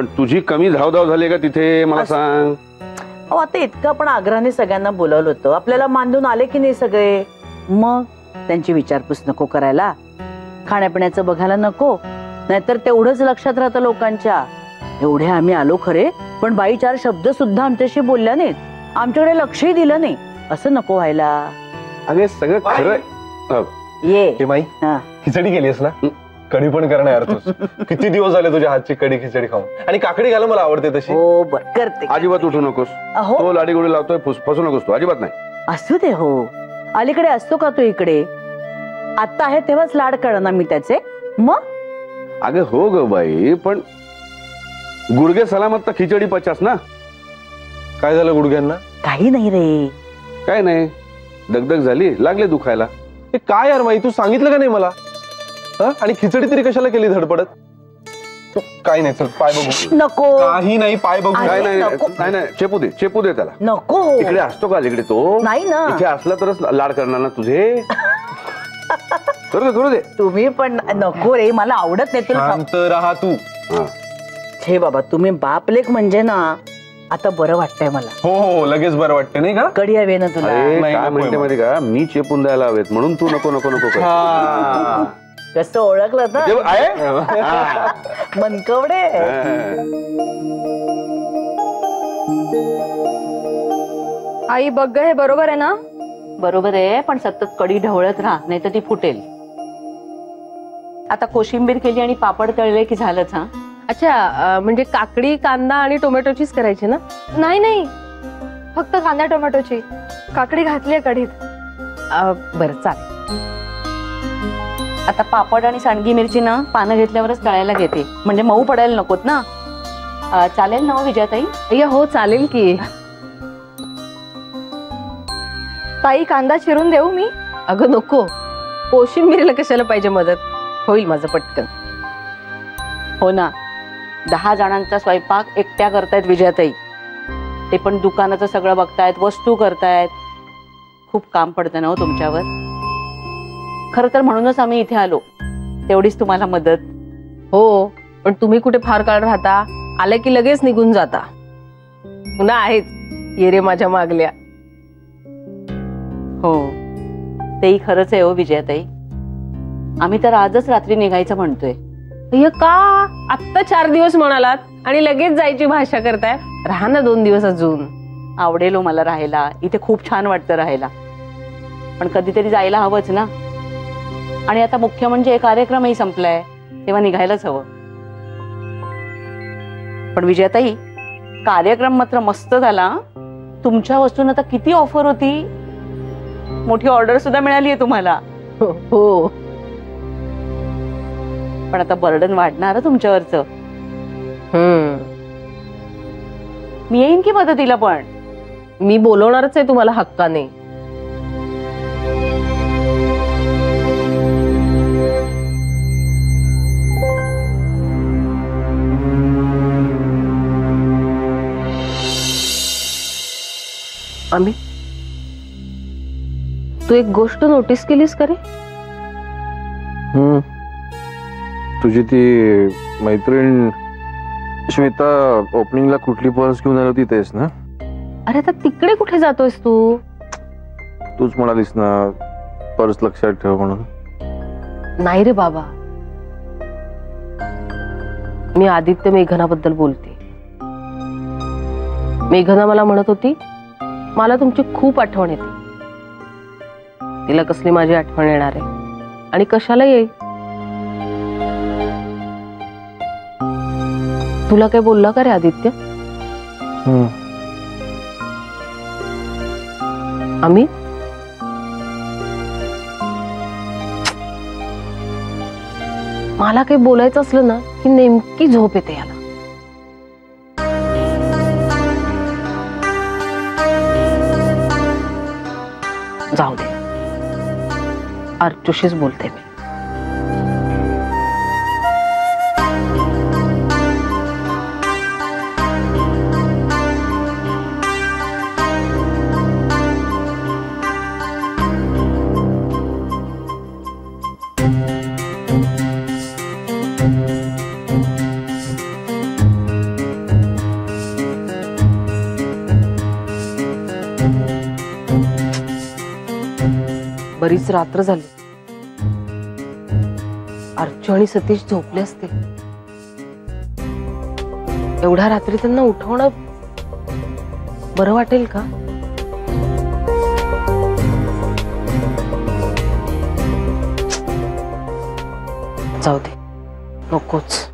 पण तुझी कमी धावधाव झाली का तिथे मला सांग. अहो आता इतकं आपण आग्रहाने सगळ्यांना बोलावलं होतं, आपल्याला मानून आले की नाही सगळे, मग त्यांची विचारपूस नको करायला, खाण्यापिण्याचं बघायला नको, नाहीतर तेवढंच लक्षात राहतं लोकांच्या. एवढे आम्ही आलो खरे, पण बाई 4 शब्द सुद्धा आमच्याशी बोलल्या नाहीत, आमच्याकडे लक्षही दिलं नाही. असं नको व्हायला. अगे सगळं खरं. ये माई खिचडी केलीस ना, कढी पण करणार यार तू. किती दिवस झाले तुझ्या हातची कढी खिचडी खाऊन. आणि काकडी घाला मला आवडते तशी. हो बर करते. अजिबात उठू नकोस. तो लाडी गोडी लावतोय, फसू नकोस तू, अजिबात नाही. असू दे. हो अलीकडे असतो का तो इकडे, आता आहे तेव्हाच लाड करणार मी त्याचे. मग अगं हो ग बाई, पण गुडघे सलामत तर खिचडी पचास ना. काय झालं गुडघ्यांना? काही नाही रे. काय नाही, दगदग झाली, लागले दुखायला. हे काय यार माई, तू सांगितलं का नाही मला? आणि खिचडी तरी कशाला केली धडपडत? काही नाही, चल पाय बघू. नको. काही नाही, पाय बघू. काय नाही नाही, चेपू दे त्याला. नको. इकडे असतो का इकडे तो? नाही ना. इथे असला तरच लाड करणार ना तुझे. करू दे. तुम्ही पण नको रे, मला आवडत नाही. तुला शांत राहा तू. हे बाबा, तुम्ही बाप लेक म्हणजे ना, आता बरं वाटतंय मला. हो लगेच बरं वाटतंय नाही का? कढी हवी ना तुला? काय म्हणते माहिती का, मी चेपून द्यायला हवेत म्हणून तू नको कर. कसं ओळखलं ना मनकवडे. आई बघ ग, हे बरोबर आहे ना? बरोबर आहे, पण सतत कढी ढवळत राहा, नाही तर ती फुटेल. आता कोशिंबीर केली आणि पापड तळले की झालंच. हा अच्छा, म्हणजे काकडी, कांदा आणि टोमॅटोचीच करायची ना? नाही नाही, फक्त कांदा टोमॅटोची. काकडी घातली आहे कढीत. बरं चालेल. आता पापड आणि सांडगी मिरची ना पानं घेतल्यावरच तळायला घेते, म्हणजे मऊ पडायला नकोत ना. चालेल ना विजयाताई? हो चालेल की. ताई कांदा चिरून देऊ मी? अगं नको, कोशिंबीरीला कशाला पाहिजे मदत, होईल माझं पटकन. हो ना, 10 जणांचा स्वयंपाक एकट्या करतायत विजयाताई, ते पण दुकानाचं सगळं बघतायत, वस्तू करतायत. खूप काम पडतं ना हो तुमच्यावर. खरं तर म्हणूनच आम्ही इथे आलो, तेवढीच तुम्हाला मदत. हो, पण तुम्ही कुठे फार काळ राहता, आल्या की लगेच निघून जाता. पुन्हा आहेच ये रे माझ्या मागल्या. हो तेही खरंच आहे हो विजयाताई, आम्ही तर आजच रात्री निघायचं म्हणतोय. का आत्ता 4 दिवस म्हणालात आणि लगेच जायची भाषा करताय? राहा ना 2 दिवस अजून. आवडेल हो मला राहायला इथे, खूप छान वाटतं राहायला, पण कधीतरी जायला हवंच ना. आणि आता मुख्य म्हणजे कार्यक्रमही संपलाय, तेव्हा निघायलाच हवं. पण विजयाताई, कार्यक्रम मात्र मस्त झाला. तुमच्या वस्तूंना आता किती ऑफर होती, मोठी ऑर्डर सुद्धा मिळाली आहे तुम्हाला. हो, पण आता बर्डन वाढणार तुमच्यावरचं. मी येईन की मदतीला, पण मी बोलवणारच आहे तुम्हाला हक्काने. आम्ही तू एक गोष्ट नोटीस केलीस का रे? तुझी ती मैत्रीण श्वेता ओपनिंगला कुठली पर्स घेऊन आली होती तेच ना? अरे आता तिकडे कुठे जातोयस तू? तूच म्हणालीस ना पर्स लक्षात ठेव म्हणून. नाही रे बाबा, मी आदित्य मेघनाबद्दल बोलते. मेघना मला म्हणत होती मला तुमची खूप आठवण येते. तिला कसली माझी आठवण येणार आहे आणि कशाला येईल? तुला काय बोलला का रे आदित्य? आम्ही मला काही बोलायचं असलं ना की नेमकी झोप येते याला. जाऊ दे, अर्चूशीच बोलते मी. बरीच रात्र झाली. अर्चू आणि सतीश झोपले असतील. एवढ्या रात्री त्यांना उठवणं बरं वाटेल का? जाऊ दे, नकोच.